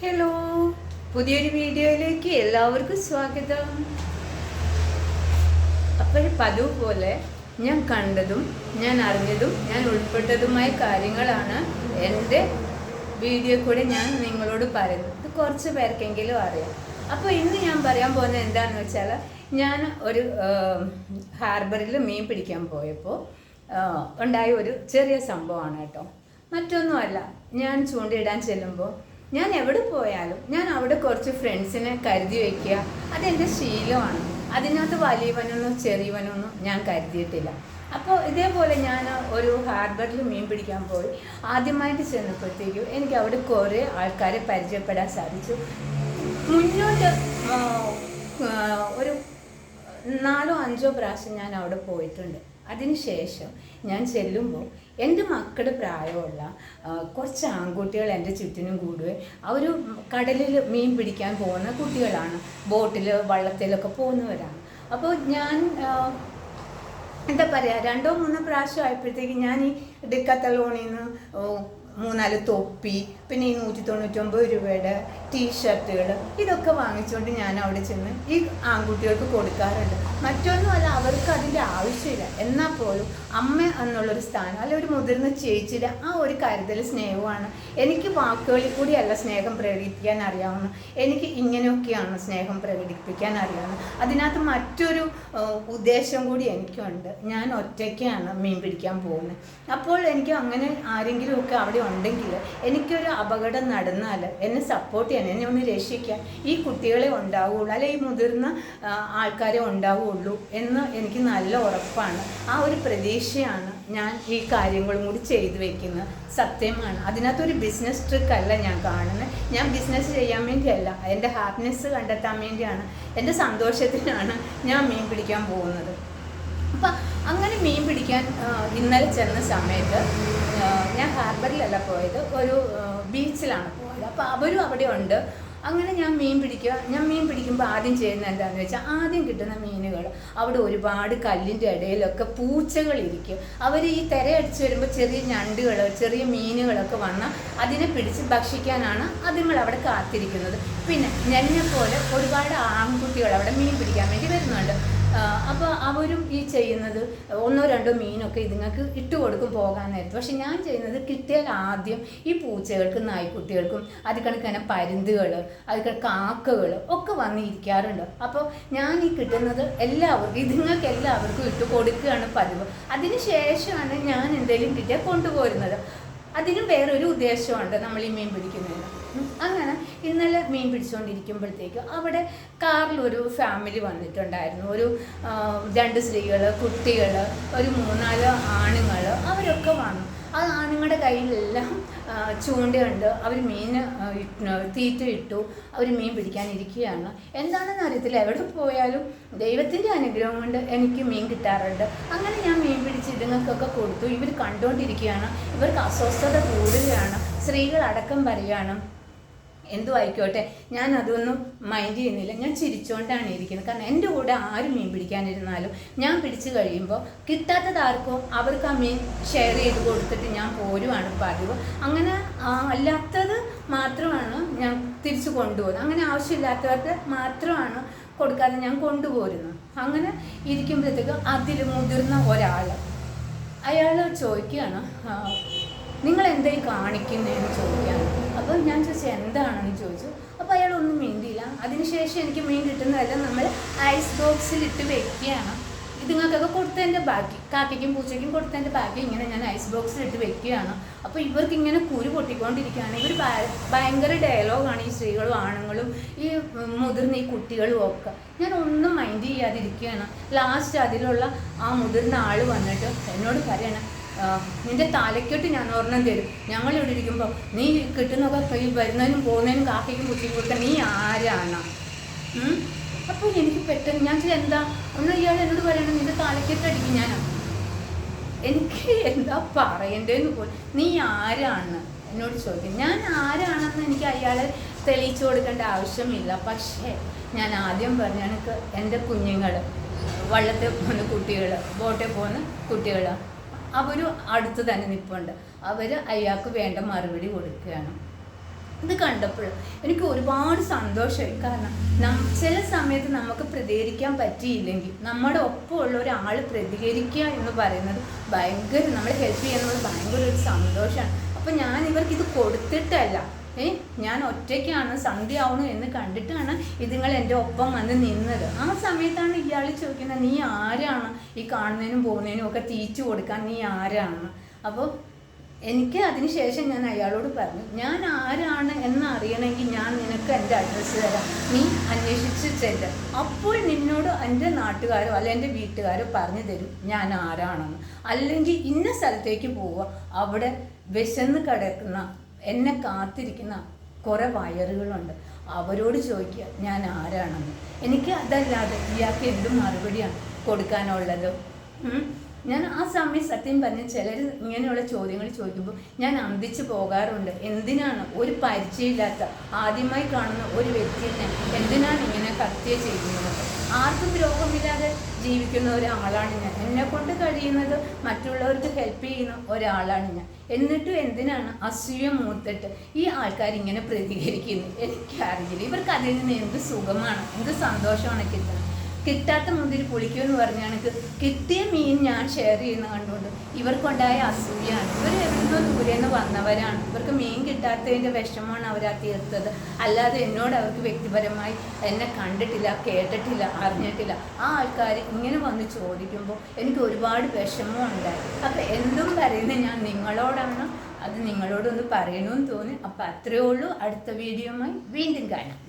Hello, പുതിയൊരു വീഡിയോയിലേക്ക് എല്ലാവർക്കും സ്വാഗതം. അപ്പോൾ പതിവ് പോലെ ഞാൻ കണ്ടതും ഞാൻ അറിഞ്ഞതും ഞാൻ ഉൾപ്പെട്ടതുമായ കാര്യങ്ങളാണ് എൻ്റെ വീഡിയോ കൂടെ ഞാൻ നിങ്ങളോട് പറയുന്നത്. ഇത് കുറച്ച് പേർക്കെങ്കിലും അറിയാം. അപ്പോൾ ഇന്ന് ഞാൻ പറയാൻ പോകുന്നത് എന്താണെന്ന് വെച്ചാൽ, ഞാൻ ഒരു ഹാർബറിൽ മീൻ പിടിക്കാൻ പോയപ്പോൾ ഉണ്ടായ ഒരു ചെറിയ സംഭവമാണ് കേട്ടോ. മറ്റൊന്നുമല്ല, ഞാൻ ചൂണ്ടയിടാൻ ചെല്ലുമ്പോൾ ഞാൻ എവിടെ പോയാലും ഞാൻ അവിടെ കുറച്ച് ഫ്രണ്ട്സിനെ കരുതി വയ്ക്കുക. അതെൻ്റെ ശീലമാണ്. അതിനകത്ത് വലിയവനൊന്നും ചെറിയവനൊന്നും ഞാൻ കരുതിയിട്ടില്ല. അപ്പോൾ ഇതേപോലെ ഞാൻ ഒരു ഹാർബറിൽ മീൻ പിടിക്കാൻ പോയി. ആദ്യമായിട്ട് ചെന്നപ്പോഴത്തേക്കും എനിക്ക് അവിടെ കുറേ ആൾക്കാരെ പരിചയപ്പെടാൻ സാധിച്ചു. മുന്നോട്ട് ഒരു 4-5 പ്രാവശ്യം ഞാൻ അവിടെ പോയിട്ടുണ്ട്. അതിനുശേഷം ഞാൻ ചെല്ലുമ്പോൾ എൻ്റെ മക്കളുടെ പ്രായമുള്ള കുറച്ച് ആൺകുട്ടികൾ എൻ്റെ ചുറ്റിനും കൂടുകയും അവർ കടലിൽ മീൻ പിടിക്കാൻ പോകുന്ന കുട്ടികളാണ്. ബോട്ടിൽ വള്ളത്തിലൊക്കെ പോകുന്നവരാണ്. അപ്പോൾ ഞാൻ എന്താ പറയുക, 2-3 പ്രാവശ്യം ആയപ്പോഴത്തേക്ക് ഞാൻ ഈ ഡിക്കത്തലോണിൽ നിന്ന് 3-4 തൊപ്പി, പിന്നെ ഈ 199 രൂപയുടെ ടീഷർട്ടുകൾ, ഇതൊക്കെ വാങ്ങിച്ചുകൊണ്ട് ഞാൻ അവിടെ ചെന്ന് ഈ ആൺകുട്ടികൾക്ക് കൊടുക്കാറുണ്ട്. മറ്റൊന്നുമല്ല, അവർക്ക് അതിൻ്റെ ആവശ്യമില്ല. എന്നാൽ പോലും അമ്മ എന്നുള്ളൊരു സ്ഥാനം, അല്ല ഒരു മുതിർന്ന ചേച്ചിയുടെ ആ ഒരു കരുതൽ സ്നേഹമാണ്. എനിക്ക് വാക്കുകളിൽ കൂടിയല്ല സ്നേഹം പ്രകടിപ്പിക്കാൻ അറിയാവുന്ന, എനിക്ക് ഇങ്ങനെയൊക്കെയാണ് സ്നേഹം പ്രകടിപ്പിക്കാൻ അറിയാവുന്നത്. അതിനകത്ത് മറ്റൊരു ഉദ്ദേശം കൂടി എനിക്കുണ്ട്. ഞാൻ ഒറ്റയ്ക്കാണ് മീൻ പിടിക്കാൻ പോകുന്നത്. അപ്പോൾ എനിക്ക് അങ്ങനെ ആരെങ്കിലുമൊക്കെ അവിടെ ഉണ്ടെങ്കിൽ, എനിക്കൊരു അപകടം നടന്നാൽ എന്നെ സപ്പോർട്ട് ചെയ്യാൻ, എന്നെ ഒന്ന് രക്ഷിക്കാൻ ഈ കുട്ടികളെ ഉണ്ടാവുകയുള്ളൂ, അല്ലെ ഈ മുതിർന്ന ആൾക്കാരെ ഉണ്ടാവുകയുള്ളൂ എന്ന് എനിക്ക് നല്ല ഉറപ്പാണ്. ആ ഒരു പ്രതീക്ഷയാണ് ഞാൻ ഈ കാര്യങ്ങളും കൂടി ചെയ്തു വെക്കുന്നത്. സത്യമാണ്. അതിനകത്തൊരു ബിസിനസ് ട്രിക്കല്ല ഞാൻ കാണുന്നത്. ഞാൻ ബിസിനസ് ചെയ്യാൻ വേണ്ടിയല്ല, എൻ്റെ ഹാപ്പിനെസ് കണ്ടെത്താൻ വേണ്ടിയാണ്, എൻ്റെ സന്തോഷത്തിനാണ് ഞാൻ മീൻ പിടിക്കാൻ പോകുന്നത്. അപ്പം അങ്ങനെ മീൻ പിടിക്കാൻ ഇന്നലെ ചെന്ന സമയത്ത് ഞാൻ ഹാർബറിലല്ല പോയത്, ഒരു ബീച്ചിലാണ് പോയത്. അപ്പോൾ അവരും അവിടെ ഉണ്ട്. അങ്ങനെ ഞാൻ മീൻ പിടിക്കുമ്പോൾ ആദ്യം ചെയ്യുന്നത് എന്താണെന്ന് വെച്ചാൽ, ആദ്യം കിട്ടുന്ന മീനുകൾ അവിടെ ഒരുപാട് കല്ലിൻ്റെ ഇടയിലൊക്കെ പൂച്ചകളിരിക്കും. അവർ ഈ തിരയടിച്ച് വരുമ്പോൾ ചെറിയ ഞണ്ടുകൾ, ചെറിയ മീനുകളൊക്കെ വന്നാൽ അതിനെ പിടിച്ച് ഭക്ഷിക്കാനാണ് അതുങ്ങൾ അവിടെ കാത്തിരിക്കുന്നത്. പിന്നെ എന്നെ പോലെ ഒരുപാട് ആൺകുട്ടികൾ അവിടെ മീൻ പിടിക്കാൻ വേണ്ടി വരുന്നുണ്ട്. അപ്പോൾ അവരും ഈ ചെയ്യുന്നത് 1-2 മീനൊക്കെ ഇതുങ്ങൾക്ക് ഇട്ട് കൊടുക്കും പോകാൻ നേരത്ത്. പക്ഷെ ഞാൻ ചെയ്യുന്നത്, കിട്ടിയാൽ ആദ്യം ഈ പൂച്ചകൾക്കും നായ്ക്കുട്ടികൾക്കും അത് കണക്കാன പരുന്തുകൾ, അത് കാക്കകൾ ഒക്കെ വന്നിരിക്കാറുണ്ട്. അപ്പോൾ ഞാൻ ഈ കിട്ടുന്നത് എല്ലാവർക്കും, ഇതുങ്ങൾക്ക് എല്ലാവർക്കും ഇട്ട് കൊടുക്കുകയാണ് പതിവ്. അതിന് ശേഷമാണ് ഞാൻ എന്തെങ്കിലും കിട്ടിയാൽ കൊണ്ടുപോരുന്നത്. അതിനും വേറൊരു ഉദ്ദേശമുണ്ട് നമ്മൾ ഈ മീൻ പിടിക്കുന്നതിന്. അങ്ങനെ ഇന്നലെ മീൻ പിടിച്ചുകൊണ്ടിരിക്കുമ്പോഴത്തേക്ക് അവിടെ കാറിലൊരു ഫാമിലി വന്നിട്ടുണ്ടായിരുന്നു. ഒരു 2 സ്ത്രീകൾ, കുട്ടികൾ, ഒരു 3-4 ആണുങ്ങൾ, അവരൊക്കെ വന്നു. ആ ആണുങ്ങളുടെ കയ്യിലെല്ലാം ചൂണ്ടയുണ്ട്. അവർ മീൻ തീറ്റ ഇട്ടു. അവർ മീൻ പിടിക്കാനിരിക്കുകയാണ്. എന്താണെന്ന് അറിയത്തില്ല, എവിടെ പോയാലും ദൈവത്തിൻ്റെ അനുഗ്രഹം കൊണ്ട് എനിക്ക് മീൻ കിട്ടാറുണ്ട്. അങ്ങനെ ഞാൻ മീൻ പിടിച്ച് ഇതുങ്ങൾക്കൊക്കെ കൊടുത്തു. ഇവർ കണ്ടുകൊണ്ടിരിക്കുകയാണ്. ഇവർക്ക് അസ്വസ്ഥത കൂടുകയാണ്. സ്ത്രീകളടക്കം പറയുകയാണ്, എന്തും ആയിക്കോട്ടെ, ഞാൻ അതൊന്നും മൈൻഡ് ചെയ്യുന്നില്ല. ഞാൻ ചിരിച്ചുകൊണ്ടാണ് ഇരിക്കുന്നത്. കാരണം എൻ്റെ കൂടെ ആര് മീൻ പിടിക്കാനിരുന്നാലും ഞാൻ പിടിച്ചു കഴിയുമ്പോൾ കിട്ടാത്തതാർക്കോ അവർക്ക് ആ മീൻ ഷെയർ ചെയ്ത് കൊടുത്തിട്ട് ഞാൻ പോരുവാണ് പതിവ്. അങ്ങനെ അല്ലാത്തത് മാത്രമാണ് ഞാൻ തിരിച്ചു കൊണ്ടുപോകുന്നത്. അങ്ങനെ ആവശ്യമില്ലാത്തവർക്ക് മാത്രമാണ് കൊടുക്കാതെ ഞാൻ കൊണ്ടുപോരുന്നത്. അങ്ങനെ ഇരിക്കുമ്പോഴത്തേക്ക് അതിൽ മുതിർന്ന ഒരാൾ, അയാൾ ചോദിക്കുകയാണ്, നിങ്ങൾ എന്തായി കാണിക്കുന്നതെന്ന് ചോദിക്കുകയാണ്. അപ്പോൾ ഞാൻ ചോദിച്ചു എന്താണെന്ന് ചോദിച്ചു. അപ്പോൾ അയാളൊന്നും മിണ്ടിയില്ല. അതിനുശേഷം എനിക്ക് മീൻ കിട്ടുന്നതെല്ലാം നമ്മൾ ഐസ് ബോക്സിലിട്ട് വെക്കുകയാണ്. ഇതുങ്ങൾക്കൊക്കെ കൊടുത്തതിൻ്റെ ബാക്കി, കാക്കയ്ക്കും പൂച്ചയ്ക്കും കൊടുത്തതിൻ്റെ ബാക്കി ഇങ്ങനെ ഞാൻ ഐസ് ബോക്സിലിട്ട് വെക്കുകയാണ്. അപ്പോൾ ഇവർക്ക് ഇങ്ങനെ കുരു പൊട്ടിക്കൊണ്ടിരിക്കുകയാണ്. ഇവർ ഭയങ്കര ഡയലോഗാണ്, ഈ സ്ത്രീകളും ആണുങ്ങളും ഈ മുതിർന്ന ഈ കുട്ടികളും ഒക്കെ. ഞാൻ ഒന്നും മൈൻഡ് ചെയ്യാതിരിക്കുകയാണ്. ലാസ്റ്റ് അതിലുള്ള ആ മുതിർന്ന ആൾ വന്നിട്ട് എന്നോട് പറയണം, നിൻ്റെ തലയ്ക്കൊട്ട് ഞാൻ ഒരെണ്ണം തരും. ഞങ്ങളിവിടെ ഇരിക്കുമ്പോൾ നീ കിട്ടുന്നതൊക്കെ ഈ വരുന്നതിനും പോകുന്നതിനും കാക്കയ്ക്കും കുട്ടിക്കും കൊടുക്കാൻ നീ ആരാണ്? അപ്പോൾ എനിക്ക് പെട്ടെന്ന് ഞാൻ എന്താ ഒന്ന് ഇയാൾ എന്നോട് പറയണം, നിൻ്റെ തലയ്ക്കൊട്ടടിക്കും ഞാനാണ്. എനിക്ക് എന്താ പറയണ്ടേന്ന് പോലും. നീ ആരാണ് എന്നോട് ചോദിക്കും. ഞാൻ ആരാണെന്ന് എനിക്ക് അയാളെ തെളിയിച്ചു കൊടുക്കേണ്ട ആവശ്യമില്ല. പക്ഷേ ഞാൻ ആദ്യം പറഞ്ഞ എനിക്ക് എൻ്റെ കുഞ്ഞുങ്ങൾ, വള്ളത്തിൽ പോകുന്ന കുട്ടികൾ, ബോട്ടിൽ പോകുന്ന കുട്ടികൾ, അവരും അടുത്ത് തന്നെ നിൽപ്പുണ്ട്. അവർ അയാൾക്ക് വേണ്ട മറുപടി കൊടുക്കുകയാണ്. ഇത് കണ്ടപ്പോൾ എനിക്ക് ഒരുപാട് സന്തോഷമായി. കാരണം ചില സമയത്ത് നമുക്ക് പ്രതികരിക്കാൻ പറ്റിയില്ലെങ്കിൽ നമ്മുടെ ഒപ്പമുള്ള ഒരാൾ പ്രതികരിക്കുക എന്ന് പറയുന്നത് ഭയങ്കര, നമ്മളെ ഹെൽപ്പ് ചെയ്യുന്നത് ഭയങ്കര ഒരു സന്തോഷമാണ്. അപ്പം ഞാൻ ഇവർക്കിത് കൊടുത്തിട്ടല്ല, ഞാൻ ഒറ്റയ്ക്കാണ്, സന്ധ്യ ആവണു എന്ന് കണ്ടിട്ടാണ് ഇതുങ്ങൾ എൻ്റെ ഒപ്പം വന്ന് നിന്നത്. ആ സമയത്താണ് ഇയാൾ ചോദിക്കുന്നത്, നീ ആരാണ് ഈ കാണുന്നതിനും പോകുന്നതിനും ഒക്കെ തീച്ചു കൊടുക്കാൻ, നീ ആരാണ്? അപ്പോൾ എനിക്ക് അതിന് ശേഷം ഞാൻ അയാളോട് പറഞ്ഞു, ഞാൻ ആരാണ് എന്ന് അറിയണമെങ്കിൽ ഞാൻ നിനക്ക് എൻ്റെ അഡ്രസ്സ് തരാം, നീ അന്വേഷിച്ച് ചെല്ല്. അപ്പോൾ നിന്നോട് എൻ്റെ നാട്ടുകാരോ അല്ല എൻ്റെ വീട്ടുകാരോ പറഞ്ഞു തരും ഞാൻ ആരാണെന്ന്. അല്ലെങ്കിൽ ഇന്ന സ്ഥലത്തേക്ക് പോവുക, അവിടെ വിശന്ന് കിടക്കുന്ന എന്നെ കാത്തിരിക്കുന്ന കുറേ വയറുകളുണ്ട്, അവരോട് ചോദിക്കുക ഞാൻ ആരാണെന്ന്. എനിക്ക് അതല്ലാതെ ഇയാൾക്ക് എന്ത് മറുപടിയാണ് കൊടുക്കാനുള്ളത്? ഞാൻ ആ സമയം സത്യം പറഞ്ഞ് ചിലർ ഇങ്ങനെയുള്ള ചോദ്യങ്ങൾ ചോദിക്കുമ്പോൾ ഞാൻ അന്തിച്ച് പോകാറുണ്ട്. എന്തിനാണ് ഒരു പരിചയമില്ലാത്ത ആദ്യമായി കാണുന്ന ഒരു വ്യക്തിയെ എന്തിനാണ് ഇങ്ങനെ ഹത്യ ചെയ്യുന്നത്? ആർക്കും ദ്രോഹമില്ലാതെ ജീവിക്കുന്ന ഒരാളാണ് ഞാൻ. എന്നെക്കൊണ്ട് കഴിയുന്നത് മറ്റുള്ളവർക്ക് ഹെൽപ്പ് ചെയ്യുന്ന ഒരാളാണ് ഞാൻ. എന്നിട്ടും എന്തിനാണ് അസൂയ മൂത്തിട്ട് ഈ ആൾക്കാർ ഇങ്ങനെ പ്രതികരിക്കുന്നത്? എനിക്കറിയില്ല. ഇവർക്ക് അതിൽ നിന്ന് എന്ത് സുഖമാണ്, എന്ത് സന്തോഷമാണ് കിട്ടുന്നത്? കിട്ടാത്ത മുന്തിരി പുളിക്കുമെന്ന് പറഞ്ഞാണ് കിട്ടിയ മീൻ ഞാൻ ഷെയർ ചെയ്യുന്ന കണ്ടുകൊണ്ട് ഇവർക്കുണ്ടായ അസൂയാണ്. ഇവർ എവിടുന്നോ ദൂരേന്ന് വന്നവരാണ്. ഇവർക്ക് മീൻ കിട്ടാത്തതിൻ്റെ വിഷമമാണ് അവരാ തീർത്തത്. അല്ലാതെ എന്നോട് അവർക്ക് വ്യക്തിപരമായി എന്നെ കണ്ടിട്ടില്ല, കേട്ടിട്ടില്ല, അറിഞ്ഞിട്ടില്ല. ആ ആൾക്കാർ ഇങ്ങനെ വന്ന് ചോദിക്കുമ്പോൾ എനിക്ക് ഒരുപാട് വിഷമം ഉണ്ടായി. അപ്പം എന്തും പറയുന്നത് ഞാൻ നിങ്ങളോടാണ്, അത് നിങ്ങളോടൊന്ന് പറയണമെന്ന് തോന്നി. അപ്പം അത്രയേ ഉള്ളൂ. അടുത്ത വീഡിയോയുമായി വീണ്ടും കാണാം.